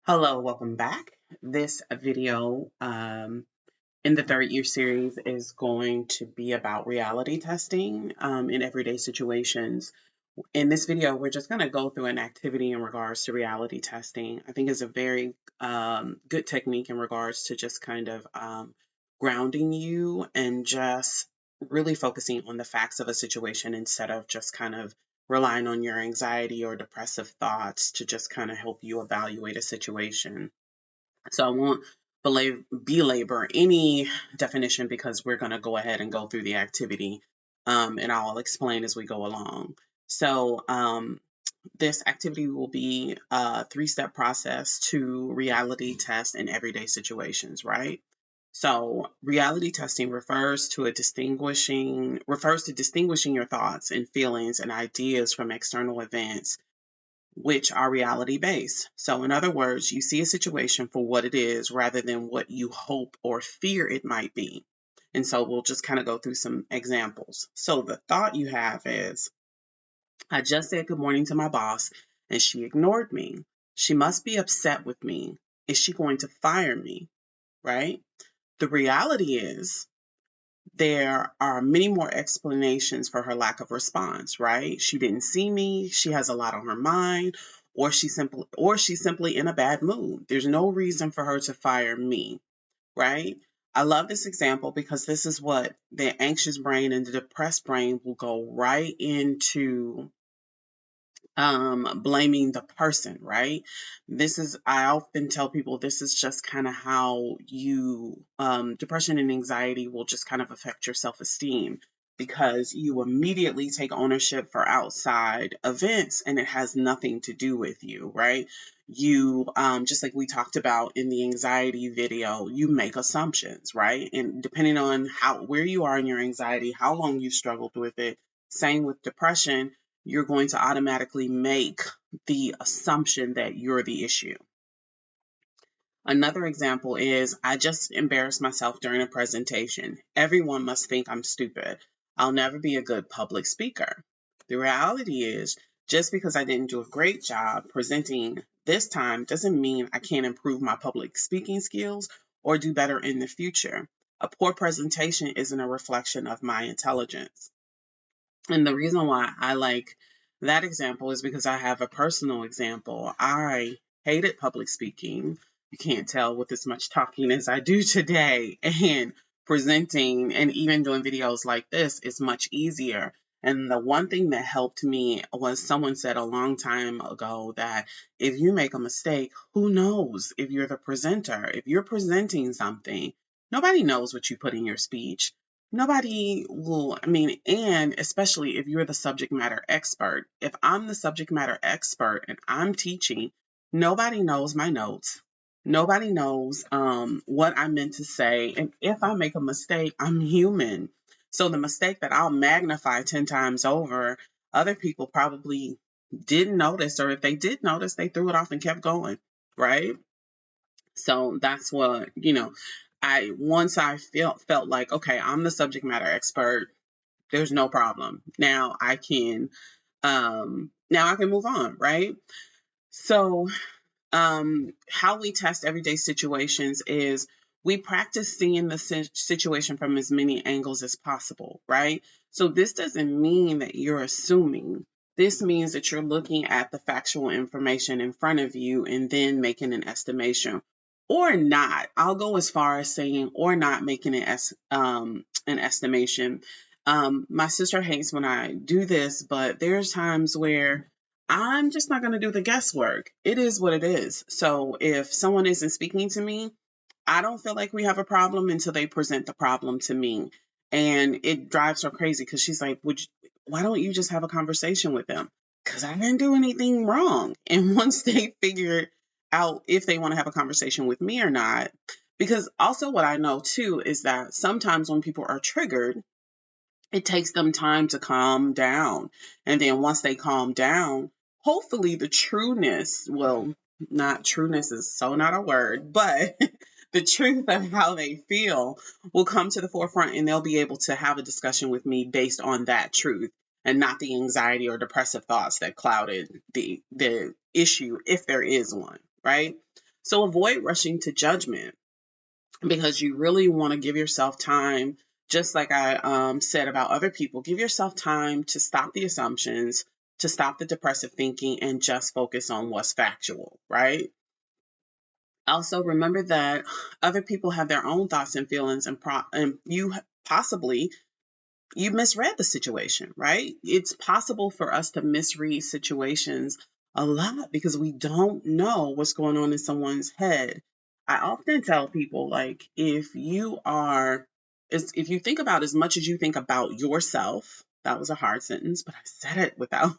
Hello, welcome back. This video in the third year series is going to be about reality testing in everyday situations. In this video, we're just going to go through an activity in regards to reality testing. I think it's a very good technique in regards to just kind of grounding you and just really focusing on the facts of a situation instead of just kind of relying on your anxiety or depressive thoughts to just kind of help you evaluate a situation. So I won't belabor any definition because we're going to go ahead and go through the activity, and I'll explain as we go along. So this activity will be a three-step process to reality test in everyday situations, right? So reality testing refers to distinguishing your thoughts and feelings and ideas from external events which are reality based. So, in other words, you see a situation for what it is rather than what you hope or fear it might be. And so, we'll just kind of go through some examples. So, the thought you have is I just said good morning to my boss and she ignored me. She must be upset with me. Is she going to fire me? Right? The reality is there are many more explanations for her lack of response, right? She didn't see me, she has a lot on her mind, or she's simply in a bad mood. There's no reason for her to fire me, right? I love this example because this is what the anxious brain and the depressed brain will go right into blaming the person, right? I often tell people this is just kind of how depression and anxiety will just kind of affect your self esteem because you immediately take ownership for outside events and it has nothing to do with you, right? Just like we talked about in the anxiety video, you make assumptions, right? And depending on where you are in your anxiety, how long you struggled with it, same with depression, you're going to automatically make the assumption that you're the issue. Another example is I just embarrassed myself during a presentation. Everyone must think I'm stupid. I'll never be a good public speaker. The reality is, just because I didn't do a great job presenting this time doesn't mean I can't improve my public speaking skills or do better in the future. A poor presentation isn't a reflection of my intelligence. And the reason why I like that example is because I have a personal example. I hated public speaking. You can't tell with as much talking as I do today. And presenting and even doing videos like this is much easier. And the one thing that helped me was someone said a long time ago that if you make a mistake, who knows if you're the presenter? If you're presenting something, nobody knows what you put in your speech. Nobody will, I mean, and especially if you're the subject matter expert. If I'm the subject matter expert and I'm teaching, nobody knows my notes. Nobody knows what I meant to say. And if I make a mistake, I'm human. So the mistake that I'll magnify 10 times over, other people probably didn't notice, or if they did notice, they threw it off and kept going, right? So that's what, I once I felt like, okay, I'm the subject matter expert. There's no problem. Now I can move on, right? So how we test everyday situations is we practice seeing the situation from as many angles as possible, right? So this doesn't mean that you're assuming. This means that you're looking at the factual information in front of you and then making an estimation or not. I'll go as far as saying or not making an estimation. My sister hates when I do this, but there's times where I'm just not going to do the guesswork. It is what it is. So if someone isn't speaking to me, I don't feel like we have a problem until they present the problem to me. And it drives her crazy because she's like, why don't you just have a conversation with them? Because I didn't do anything wrong. And once they figure out if they want to have a conversation with me or not, because also what I know too is that sometimes when people are triggered, it takes them time to calm down. And then once they calm down, hopefully the trueness, well, not trueness is so not a word, but the truth of how they feel will come to the forefront and they'll be able to have a discussion with me based on that truth and not the anxiety or depressive thoughts that clouded the issue if there is one, right? So avoid rushing to judgment, because you really want to give yourself time, just like I said about other people, give yourself time to stop the assumptions, to stop the depressive thinking, and just focus on what's factual, right? Also, remember that other people have their own thoughts and feelings, and you possibly you misread the situation, right? It's possible for us to misread situations a lot because we don't know what's going on in someone's head. I often tell people, like, if you think about as much as you think about yourself, that was a hard sentence, but I said it without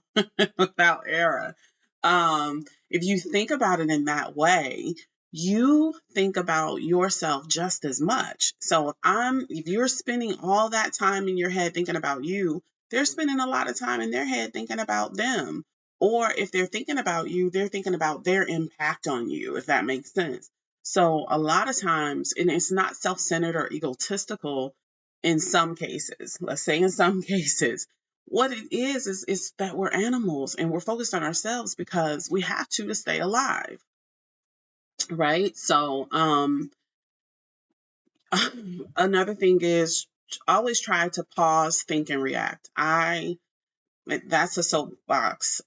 without error. If you think about it in that way, you think about yourself just as much. So if you're spending all that time in your head thinking about you, they're spending a lot of time in their head thinking about them. Or if they're thinking about you, they're thinking about their impact on you, if that makes sense. So a lot of times, and it's not self-centered or egotistical in some cases. Let's say in some cases, what it is that we're animals and we're focused on ourselves because we have to stay alive, right? So another thing is always try to pause, think, and react. That's a soapbox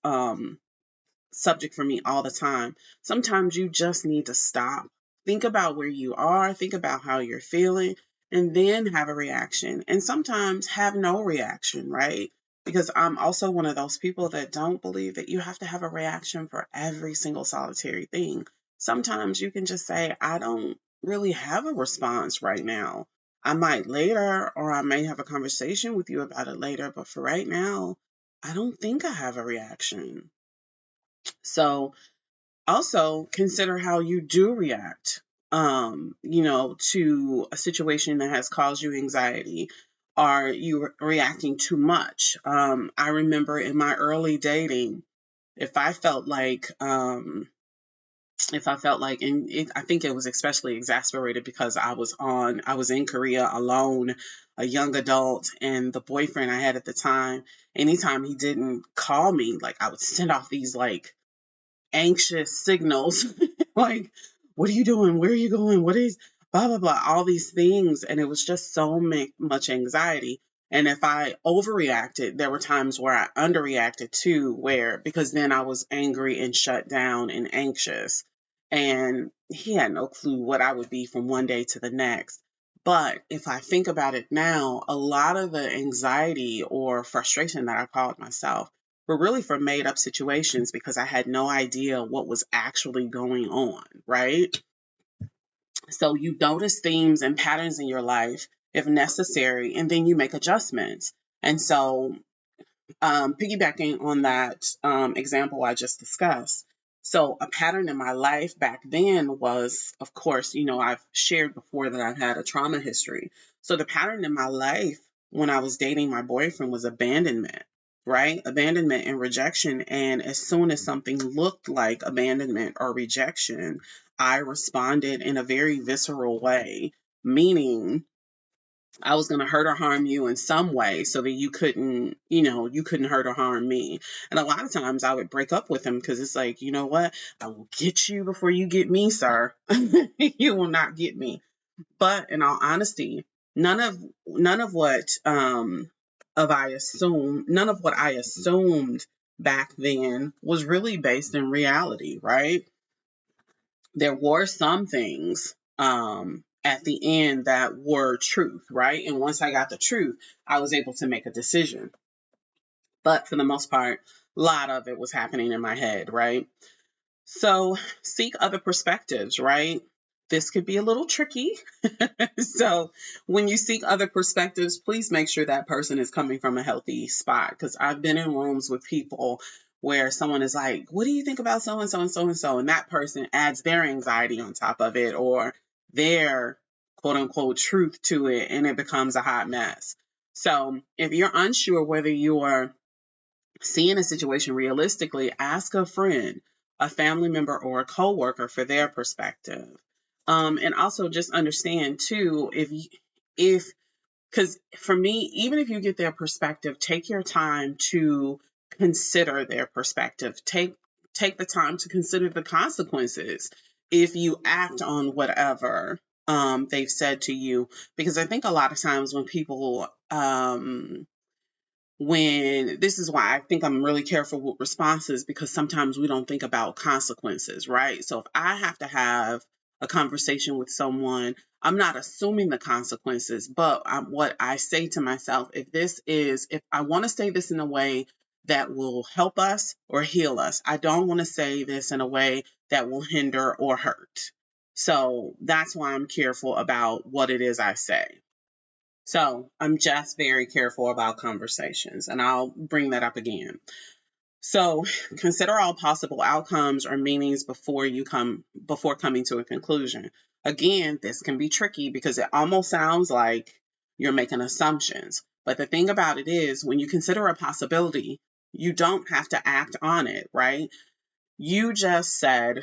subject for me all the time. Sometimes you just need to stop, think about where you are, think about how you're feeling, and then have a reaction. And sometimes have no reaction, right? Because I'm also one of those people that don't believe that you have to have a reaction for every single solitary thing. Sometimes you can just say, I don't really have a response right now. I might later, or I may have a conversation with you about it later, but for right now, I don't think I have a reaction. So also consider how you do react, to a situation that has caused you anxiety. Are you reacting too much? I remember in my early dating, if I felt like, and I think it was especially exasperated because I was in Korea alone, a young adult, and the boyfriend I had at the time, anytime he didn't call me, like I would send off these like anxious signals like, what are you doing, where are you going, what is blah blah blah, all these things, and it was just so much anxiety. And if I overreacted, there were times where I underreacted too, where because then I was angry and shut down and anxious, and he had no clue what I would be from one day to the next. But if I think about it now, a lot of the anxiety or frustration that I called myself were really for made up situations because I had no idea what was actually going on, right? So you notice themes and patterns in your life if necessary, and then you make adjustments. And so piggybacking on that example I just discussed. So, a pattern in my life back then was, of course, I've shared before that I've had a trauma history. So, the pattern in my life when I was dating my boyfriend was abandonment, right? Abandonment and rejection. And as soon as something looked like abandonment or rejection, I responded in a very visceral way, meaning I was going to hurt or harm you in some way so that you couldn't hurt or harm me. And a lot of times I would break up with him because it's like, you know what? I will get you before you get me, sir. You will not get me. But in all honesty, none of what none of what I assumed back then was really based in reality, right? There were some things at the end that were truth, right? And once I got the truth, I was able to make a decision. But for the most part, a lot of it was happening in my head, right? So seek other perspectives, right? This could be a little tricky. So when you seek other perspectives, please make sure that person is coming from a healthy spot. Because I've been in rooms with people where someone is like, what do you think about so and so and so and so? And that person adds their anxiety on top of it or their quote unquote truth to it, and it becomes a hot mess. So if you're unsure whether you're seeing a situation realistically, ask a friend, a family member, or a coworker for their perspective. And also just understand too, if because for me, even if you get their perspective, take your time to consider their perspective. Take the time to consider the consequences. if you act on whatever they've said to you. Because I think a lot of times when people when this is why I think I'm really careful with responses, because sometimes we don't think about consequences, right? So if I have to have a conversation with someone, I'm not assuming the consequences, but what I say to myself, if I want to say this in a way that will help us or heal us, I don't want to say this in a way that will hinder or hurt. So that's why I'm careful about what it is I say. So I'm just very careful about conversations, and I'll bring that up again. So consider all possible outcomes or meanings before coming to a conclusion. Again, this can be tricky because it almost sounds like you're making assumptions. But the thing about it is, when you consider a possibility, you don't have to act on it, right? You just said,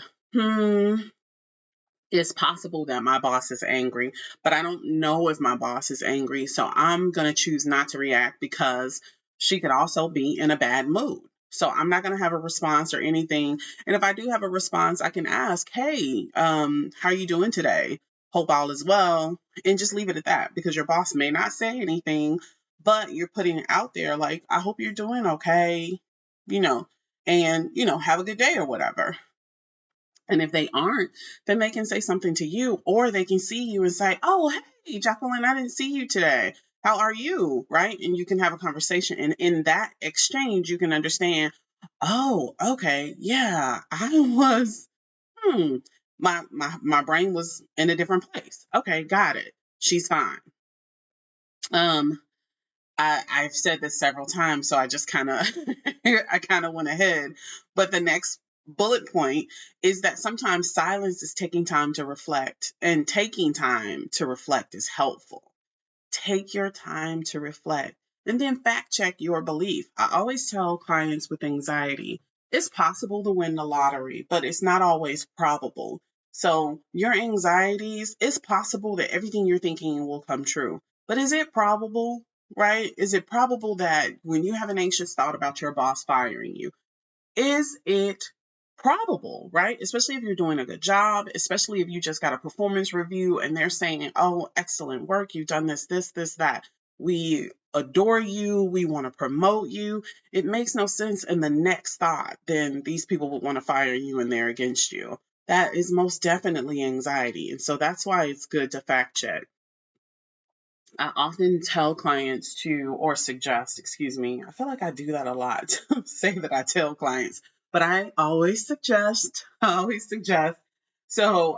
it's possible that my boss is angry, but I don't know if my boss is angry. So I'm going to choose not to react because she could also be in a bad mood. So I'm not going to have a response or anything. And if I do have a response, I can ask, hey, how are you doing today? Hope all is well. And just leave it at that, because your boss may not say anything, but you're putting it out there like, I hope you're doing okay, you know, and, have a good day or whatever. And if they aren't, then they can say something to you, or they can see you and say, oh, hey, Jacqueline, I didn't see you today. How are you? Right? And you can have a conversation. And in that exchange, you can understand, oh, okay, yeah, I was, my brain was in a different place. Okay, got it. She's fine. Um, I've said this several times, so I just kind of I kind of went ahead. But the next bullet point is that sometimes silence is taking time to reflect, and taking time to reflect is helpful. Take your time to reflect and then fact check your belief. I always tell clients with anxiety, it's possible to win the lottery, but it's not always probable. So, your anxieties, it's possible that everything you're thinking will come true. But is it probable, right? Is it probable that when you have an anxious thought about your boss firing you, is it probable, right? Especially if you're doing a good job, especially if you just got a performance review and they're saying, oh, excellent work, you've done this, that. We adore you, we want to promote you. It makes no sense in the next thought, then these people would want to fire you and they're against you. That is most definitely anxiety. And so that's why it's good to fact check. I often tell clients to, or suggest, excuse me, I feel like I do that a lot, say that I tell clients, but I always suggest, so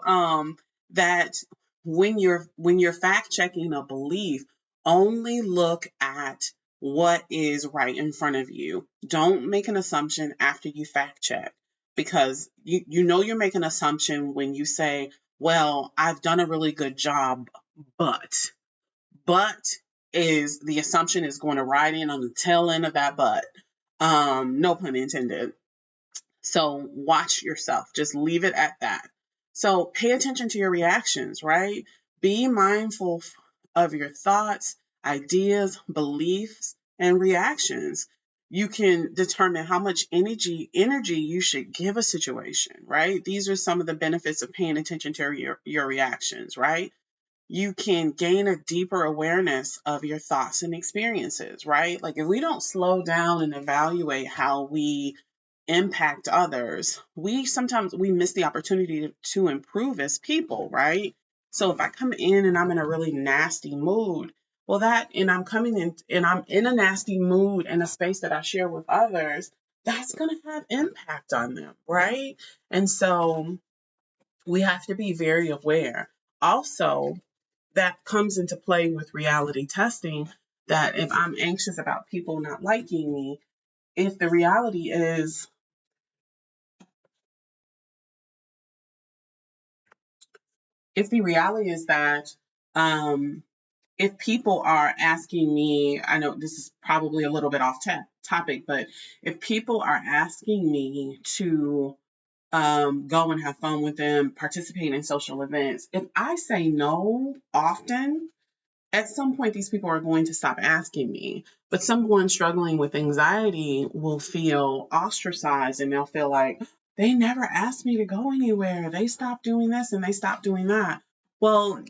that when you're fact checking a belief, only look at what is right in front of you. Don't make an assumption after you fact check, because you know you're making an assumption when you say, well, I've done a really good job, but is the assumption is going to ride in on the tail end of that but. No pun intended. So watch yourself. Just leave it at that. So pay attention to your reactions, right? Be mindful of your thoughts, ideas, beliefs, and reactions. You can determine how much energy you should give a situation, right? These are some of the benefits of paying attention to your reactions, right? You can gain a deeper awareness of your thoughts and experiences, right? Like if we don't slow down and evaluate how we impact others, we sometimes we miss the opportunity to improve as people, right? So if I come in and I'm in a really nasty mood, well that and I'm coming in and I'm in a nasty mood in a space that I share with others, that's going to have impact on them, right? And so we have to be very aware. Also, that comes into play with reality testing, that if I'm anxious about people not liking me, if the reality is that if people are asking me, I know this is probably a little bit off topic, but if people are asking me to go and have fun with them, participate in social events, if I say no often, at some point these people are going to stop asking me. But someone struggling with anxiety will feel ostracized, and they'll feel like, they never asked me to go anywhere. They stopped doing this and they stopped doing that. Well,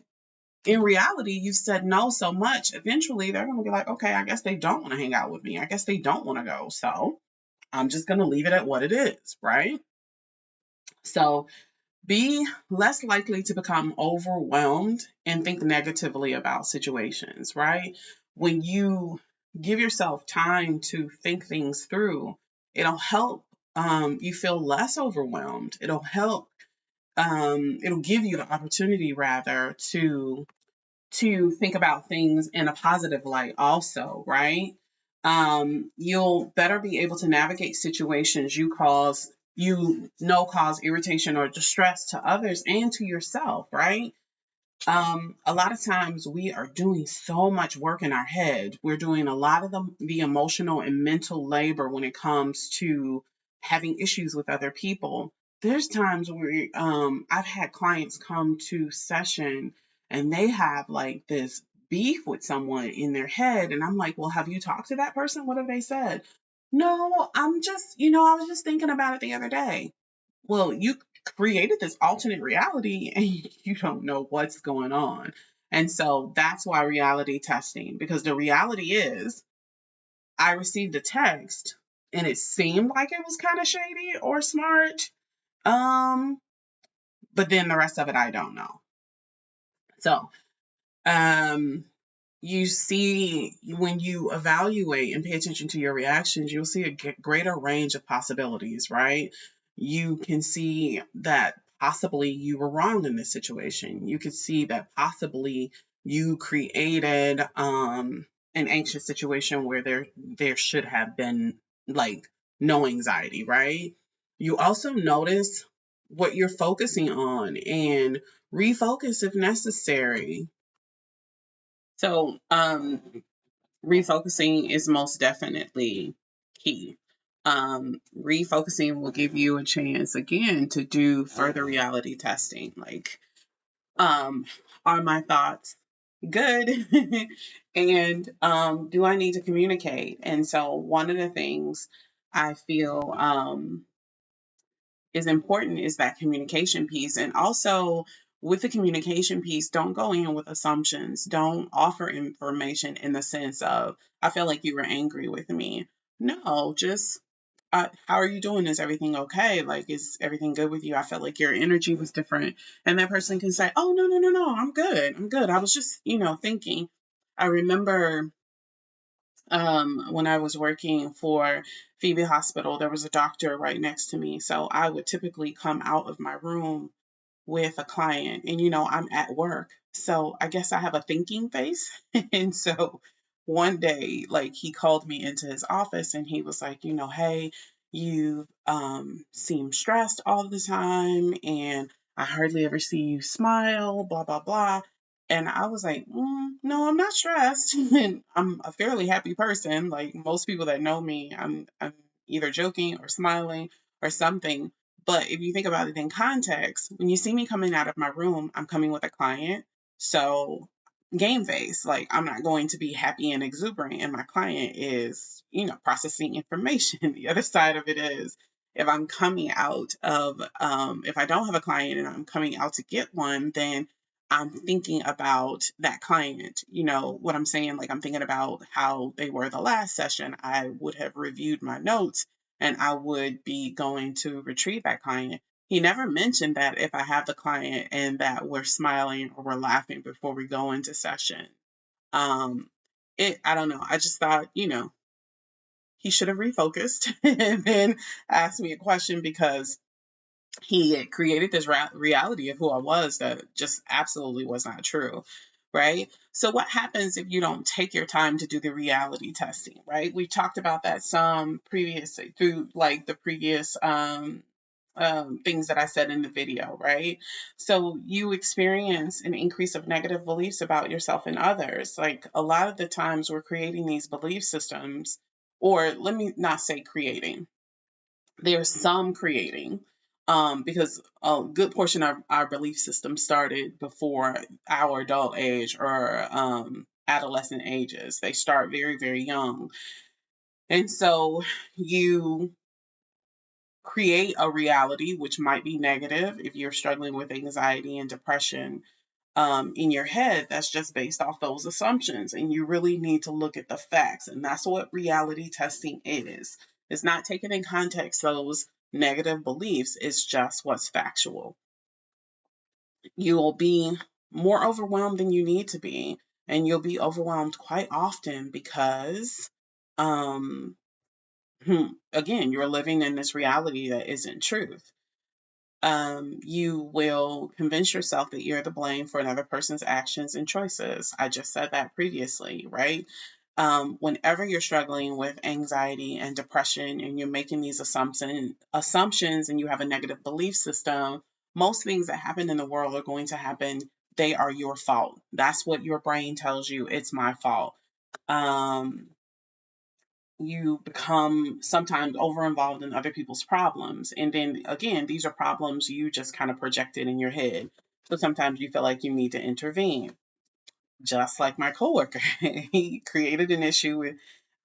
in reality, you said no so much. Eventually, they're going to be like, okay, I guess they don't want to hang out with me. I guess they don't want to go. So I'm just going to leave it at what it is, right? So be less likely to become overwhelmed and think negatively about situations, right? When you give yourself time to think things through, it'll help you feel less overwhelmed. It'll give you the opportunity rather to think about things in a positive light also, right? You'll better be able to navigate situations cause irritation or distress to others and to yourself, right? A lot of times we are doing so much work in our head. We're doing a lot of the emotional and mental labor when it comes to having issues with other people. There's times where I've had clients come to session and they have like this beef with someone in their head. And I'm like, well, have you talked to that person? What have they said? No, I was just thinking about it the other day. Well, you created this alternate reality and you don't know what's going on. And so that's why reality testing, because the reality is I received a text and it seemed like it was kind of shady or smart. Um, but then the rest of it I don't know. So, um you see, when you evaluate and pay attention to your reactions, you'll see a greater range of possibilities, right? You can see that possibly you were wrong in this situation. You could see that possibly you created an anxious situation where there should have been like no anxiety, right? You also notice what you're focusing on and refocus if necessary. So, refocusing is most definitely key. Refocusing will give you a chance again to do further reality testing. Like, um, are my thoughts good? And do I need to communicate? And so, one of the things I feel is important is that communication piece. And also, with the communication piece, don't go in with assumptions. Don't offer information in the sense of, I feel like you were angry with me. No, just, how are you doing? Is everything okay? Like, is everything good with you? I felt like your energy was different. And that person can say, oh, no, no, no, no, I'm good. I'm good. I was just, thinking. I remember when I was working for Phoebe Hospital, there was a doctor right next to me. So I would typically come out of my room with a client and I'm at work, so I guess I have a thinking face. And so one day, like, he called me into his office and he was like, hey, you seem stressed all the time and I hardly ever see you smile, blah blah blah. And I was like, no, I'm not stressed. And I'm a fairly happy person. Like most people that know me, I'm either joking or smiling or something. But if you think about it in context, when you see me coming out of my room, I'm coming with a client. So game face, like I'm not going to be happy and exuberant, and my client is, processing information. The other side of it is if I'm coming out of, if I don't have a client and I'm coming out to get one, then I'm thinking about that client. You know what I'm saying? Like I'm thinking about how they were the last session. I would have reviewed my notes and I would be going to retrieve that client. He never mentioned that if I have the client and that we're smiling or we're laughing before we go into session. Um, I don't know. I just thought, he should have refocused and then asked me a question because he had created this reality of who I was that just absolutely was not true. Right. So, what happens if you don't take your time to do the reality testing? Right. We talked about that some previously through like the previous things that I said in the video. Right. So, you experience an increase of negative beliefs about yourself and others. Like a lot of the times we're creating these belief systems, or let me not say creating, there's some creating, because a good portion of our belief system started before our adult age or adolescent ages. They start very, very young. And so you create a reality which might be negative if you're struggling with anxiety and depression in your head that's just based off those assumptions. And you really need to look at the facts. And that's what reality testing is. It's not taking in context those negative beliefs, it's just what's factual. You will be more overwhelmed than you need to be. And you'll be overwhelmed quite often because, um, again, you're living in this reality that isn't truth. You will convince yourself that you're the blame for another person's actions and choices. I just said that previously, right? Whenever you're struggling with anxiety and depression and you're making these assumptions and you have a negative belief system, most things that happen in the world are going to happen. They are your fault. That's what your brain tells you. It's my fault. Um, you become sometimes over involved in other people's problems. And then again, these are problems you just kind of projected in your head. So sometimes you feel like you need to intervene. Just like my coworker, he created an issue with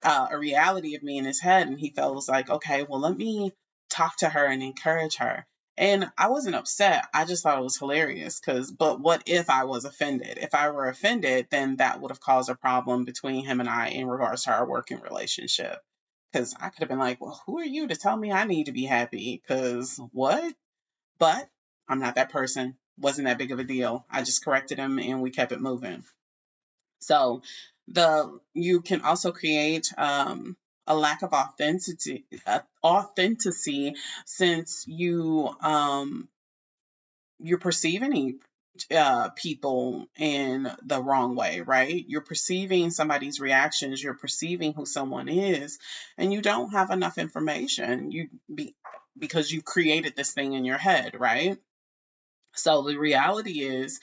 a reality of me in his head, and he feels like, okay, well, let me talk to her and encourage her. And I wasn't upset. I just thought it was hilarious but what if I was offended? If I were offended, then that would have caused a problem between him and I in regards to our working relationship. Because I could have been like, well, who are you to tell me I need to be happy? Because what? But I'm not that person. Wasn't that big of a deal. I just corrected him and we kept it moving. So you can also create a lack of authenticity since you're perceiving people in the wrong way, right? You're perceiving somebody's reactions, you're perceiving who someone is, and you don't have enough information. Because you created this thing in your head, right? So the reality is,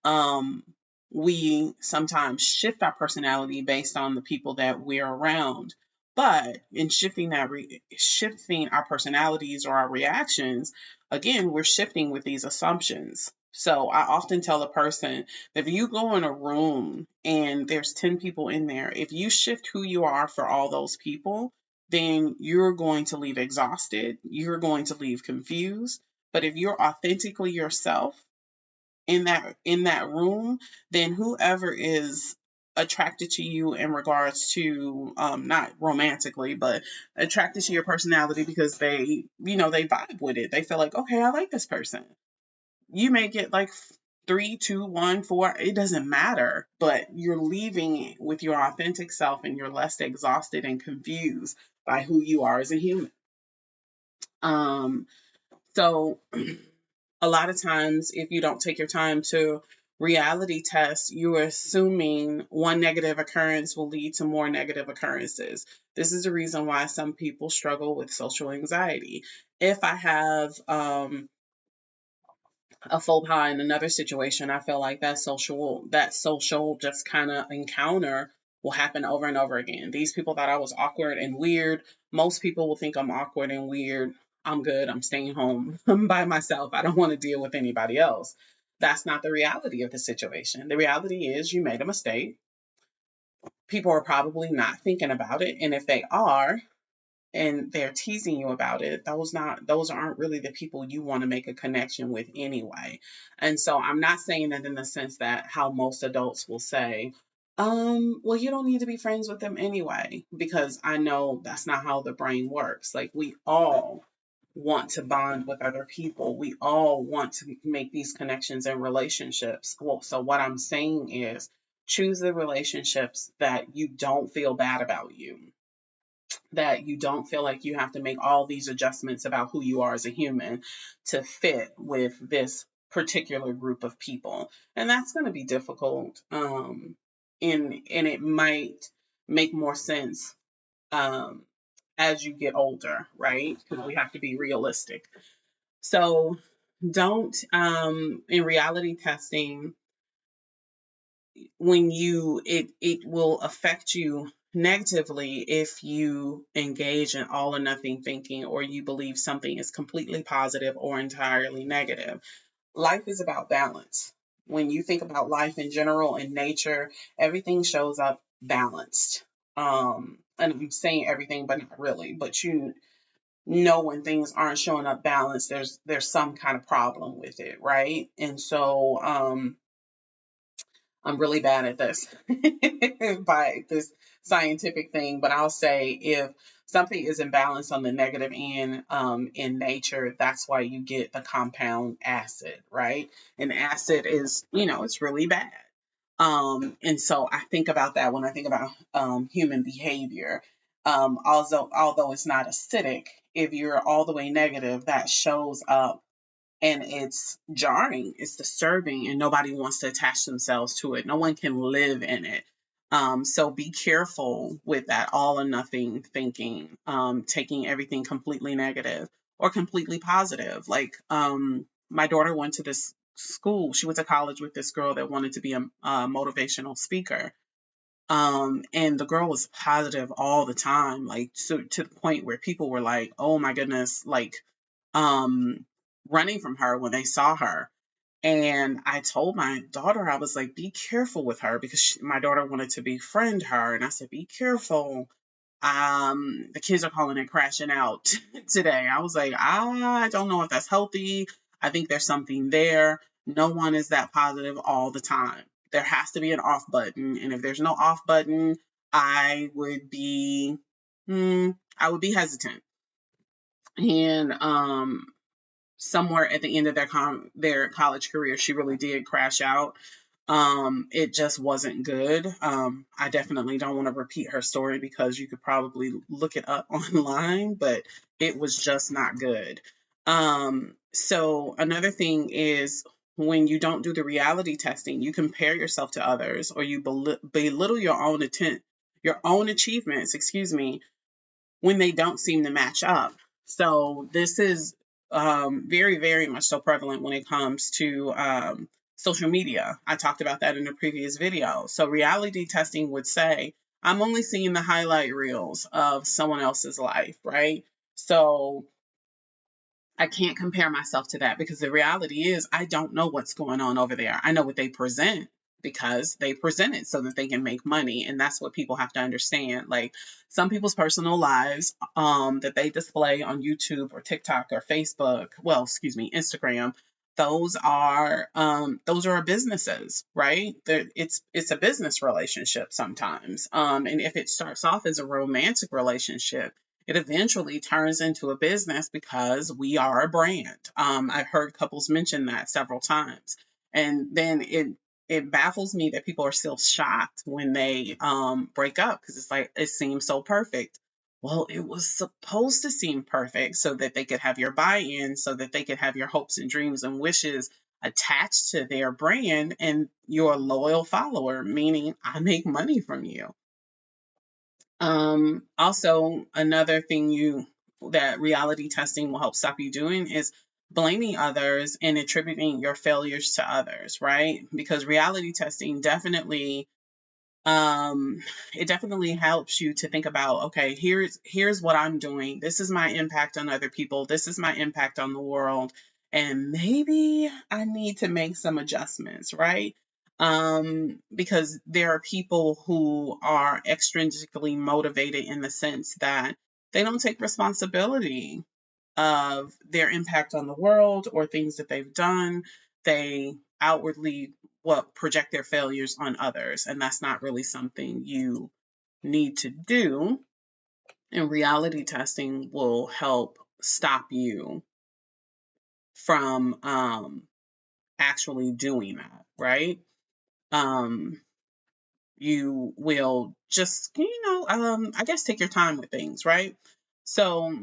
um, we sometimes shift our personality based on the people that we're around. But in shifting our personalities or our reactions, again, we're shifting with these assumptions. So I often tell a person that if you go in a room and there's 10 people in there, if you shift who you are for all those people, then you're going to leave exhausted, you're going to leave confused. But if you're authentically yourself in that room, then whoever is attracted to you in regards to not romantically, but attracted to your personality because they vibe with it. They feel like, okay, I like this person. You may get like 3, 2, 1, 4. It doesn't matter, but you're leaving with your authentic self and you're less exhausted and confused by who you are as a human. Um, so a lot of times, if you don't take your time to reality test, you're assuming one negative occurrence will lead to more negative occurrences. This is the reason why some people struggle with social anxiety. If I have a faux pas in another situation, I feel like that social just kind of encounter will happen over and over again. These people thought I was awkward and weird. Most people will think I'm awkward and weird. I'm good. I'm staying home by myself. I don't want to deal with anybody else. That's not the reality of the situation. The reality is you made a mistake. People are probably not thinking about it. And if they are, and they're teasing you about it, those aren't really the people you want to make a connection with anyway. And so I'm not saying that in the sense that how most adults will say, well, you don't need to be friends with them anyway, because I know that's not how the brain works. Like, we all want to bond with other people. We all want to make these connections and relationships. Well, so what I'm saying is choose the relationships that you don't feel bad about you, that you don't feel like you have to make all these adjustments about who you are as a human to fit with this particular group of people. And that's going to be difficult. And it might make more sense um, as you get older, right? Because we have to be realistic. So don't, in reality testing, when it will affect you negatively if you engage in all or nothing thinking, or you believe something is completely positive or entirely negative. Life is about balance. When you think about life in general and nature, everything shows up balanced. And I'm saying everything, but not really. But know when things aren't showing up balanced, there's some kind of problem with it, right? And so I'm really bad at this by this scientific thing, but I'll say if something is imbalanced on the negative end in nature, that's why you get the compound acid, right? And acid is, it's really bad. And so I think about that when I think about human behavior. Although it's not acidic, if you're all the way negative, that shows up and it's jarring, it's disturbing, and nobody wants to attach themselves to it. No one can live in it. So be careful with that all or nothing thinking, taking everything completely negative or completely positive. Like my daughter went to this school, she went to college with this girl that wanted to be a motivational speaker. And the girl was positive all the time, like to the point where people were like, oh my goodness, like um, running from her when they saw her. And I told my daughter, I was like, be careful with her because my daughter wanted to befriend her. And I said, be careful. The kids are calling it crashing out today. I was like, I don't know if that's healthy. I think there's something there. No one is that positive all the time. There has to be an off button. And if there's no off button, I would be, I would be hesitant. And somewhere at the end of their college career, she really did crash out. It just wasn't good. I definitely don't want to repeat her story because you could probably look it up online, but it was just not good. So another thing is when you don't do the reality testing, you compare yourself to others or you belittle your own achievements, excuse me, when they don't seem to match up. So this is very, very much so prevalent when it comes to social media. I talked about that in a previous video. So reality testing would say, I'm only seeing the highlight reels of someone else's life, right? So I can't compare myself to that because the reality is I don't know what's going on over there. I know what they present because they present it so that they can make money, and that's what people have to understand. Like some people's personal lives that they display on YouTube or TikTok or Facebook, well, excuse me, Instagram, those are businesses, right? It's a business relationship sometimes. And if it starts off as a romantic relationship, it eventually turns into a business because we are a brand. I've heard couples mention that several times. And then it baffles me that people are still shocked when they break up because it's like it seems so perfect. Well, it was supposed to seem perfect so that they could have your buy-in, so that they could have your hopes and dreams and wishes attached to their brand and you're a loyal follower, meaning I make money from you. Also, another thing that reality testing will help stop you doing is blaming others and attributing your failures to others, right? Because reality testing um it definitely helps you to think about, okay, here's what I'm doing, this is my impact on other people, this is my impact on the world, and maybe I need to make some adjustments, right? Because there are people who are extrinsically motivated in the sense that they don't take responsibility of their impact on the world or things that they've done. They outwardly project their failures on others, and that's not really something you need to do. And reality testing will help stop you from actually doing that, right? Um, you will just, I guess take your time with things, right? So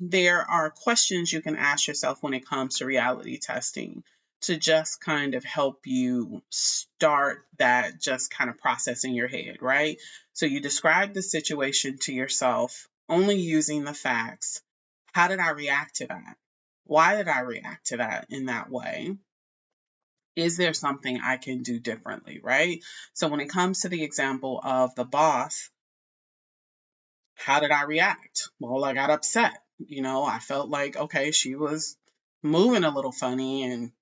there are questions you can ask yourself when it comes to reality testing to just kind of help you start that just kind of process in your head, right? So you describe the situation to yourself only using the facts. How did I react to that? Why did I react to that in that way? Is there something I can do differently, right? So when it comes to the example of the boss, how did I react? Well, I got upset. I felt like, okay, she was moving a little funny, and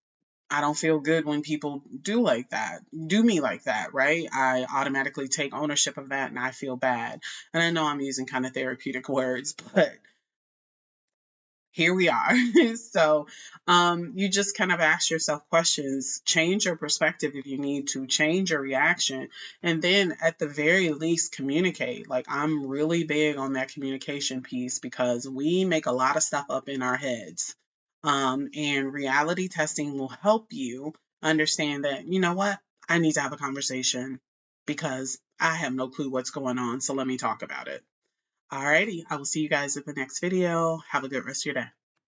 I don't feel good when people do me like that, right? I automatically take ownership of that and I feel bad. And I know I'm using kind of therapeutic words, but here we are. So you just kind of ask yourself questions, change your perspective if you need to, change your reaction, and then at the very least communicate. Like, I'm really big on that communication piece because we make a lot of stuff up in our heads. And reality testing will help you understand that, you know what, I need to have a conversation because I have no clue what's going on. So let me talk about it. Alrighty, I will see you guys in the next video. Have a good rest of your day.